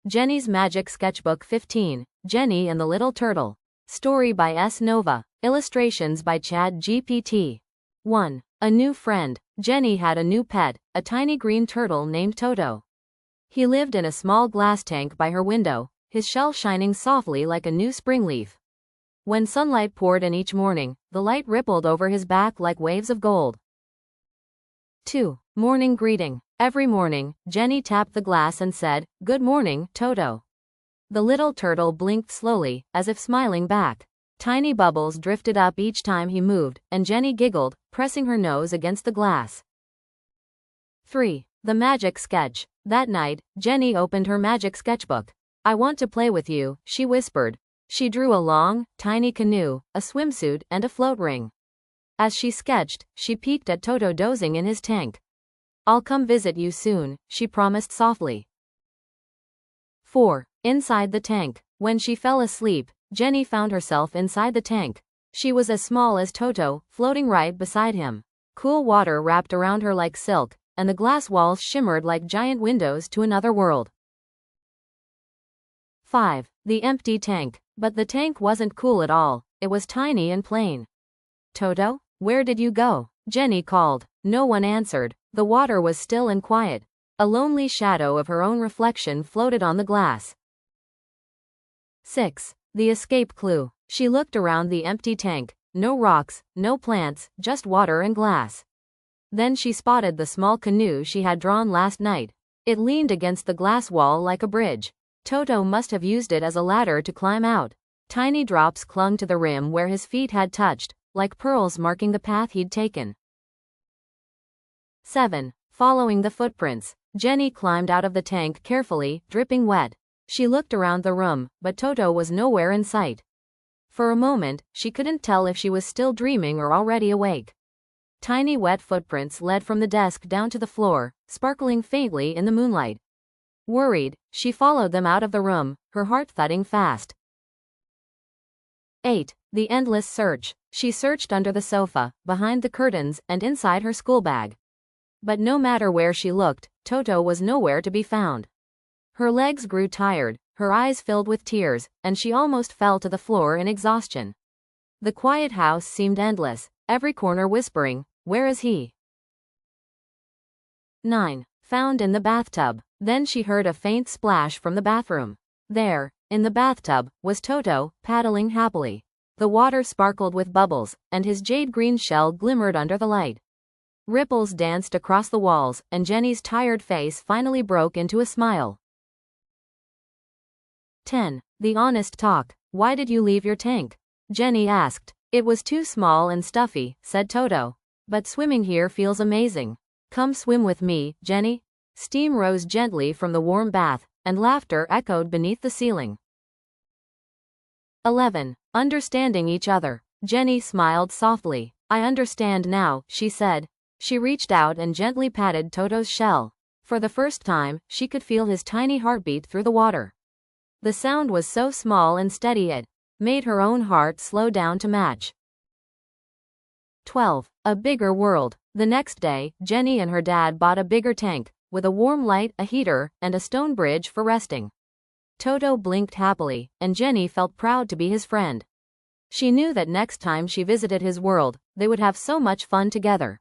Jenny's Magic Sketchbook 15, Jenny and the Little Turtle. Story by S. Nova. Illustrations by ChatGPT. 1. A new friend. Jenny had a new pet, a tiny green turtle named Toto. He lived in a small glass tank by her window, his shell shining softly like a new spring leaf. When sunlight poured in each morning, the light rippled over his back like waves of gold. 2. Morning greeting. Every morning, Jenny tapped the glass and said, "Good morning, Toto." The little turtle blinked slowly, as if smiling back. Tiny bubbles drifted up each time he moved, and Jenny giggled, pressing her nose against the glass. 3. The magic sketch. That night, Jenny opened her magic sketchbook. "I want to play with you," she whispered. She drew a long, tiny canoe, a swimsuit, and a float ring. As she sketched, she peeked at Toto dozing in his tank. "I'll come visit you soon," she promised softly. 4. Inside the tank. When she fell asleep, Jenny found herself inside the tank. She was as small as Toto, floating right beside him. Cool water wrapped around her like silk, and the glass walls shimmered like giant windows to another world. 5. The empty tank. But the tank wasn't cool at all, it was tiny and plain. "Toto, where did you go?" Jenny called. No one answered. The water was still and quiet. A lonely shadow of her own reflection floated on the glass. 6. The escape clue. She looked around the empty tank. No rocks, no plants, just water and glass. Then she spotted the small canoe she had drawn last night. It leaned against the glass wall like a bridge. Toto must have used it as a ladder to climb out. Tiny drops clung to the rim where his feet had touched, like pearls marking the path he'd taken. 7. Following the footprints. Jenny climbed out of the tank carefully, dripping wet. She looked around the room, but Toto was nowhere in sight. For a moment, she couldn't tell if she was still dreaming or already awake. Tiny wet footprints led from the desk down to the floor, sparkling faintly in the moonlight. Worried, she followed them out of the room, her heart thudding fast. 8. The endless search. She searched under the sofa, behind the curtains, and inside her school bag. But no matter where she looked, Toto was nowhere to be found. Her legs grew tired, her eyes filled with tears, and she almost fell to the floor in exhaustion. The quiet house seemed endless, every corner whispering, "Where is he?" 9. Found in the bathtub. Then she heard a faint splash from the bathroom. There, in the bathtub, was Toto, paddling happily. The water sparkled with bubbles, and his jade green shell glimmered under the light. Ripples danced across the walls, and Jenny's tired face finally broke into a smile. 10. The honest talk. "Why did you leave your tank?" Jenny asked. "It was too small and stuffy," said Toto. "But swimming here feels amazing. Come swim with me, Jenny." Steam rose gently from the warm bath, and laughter echoed beneath the ceiling. 11. Understanding each other. Jenny smiled softly. "I understand now," she said. She reached out and gently patted Toto's shell. For the first time, she could feel his tiny heartbeat through the water. The sound was so small and steady it made her own heart slow down to match. 12. A bigger world. The next day, Jenny and her dad bought a bigger tank, with a warm light, a heater, and a stone bridge for resting. Toto blinked happily, and Jenny felt proud to be his friend. She knew that next time she visited his world, they would have so much fun together.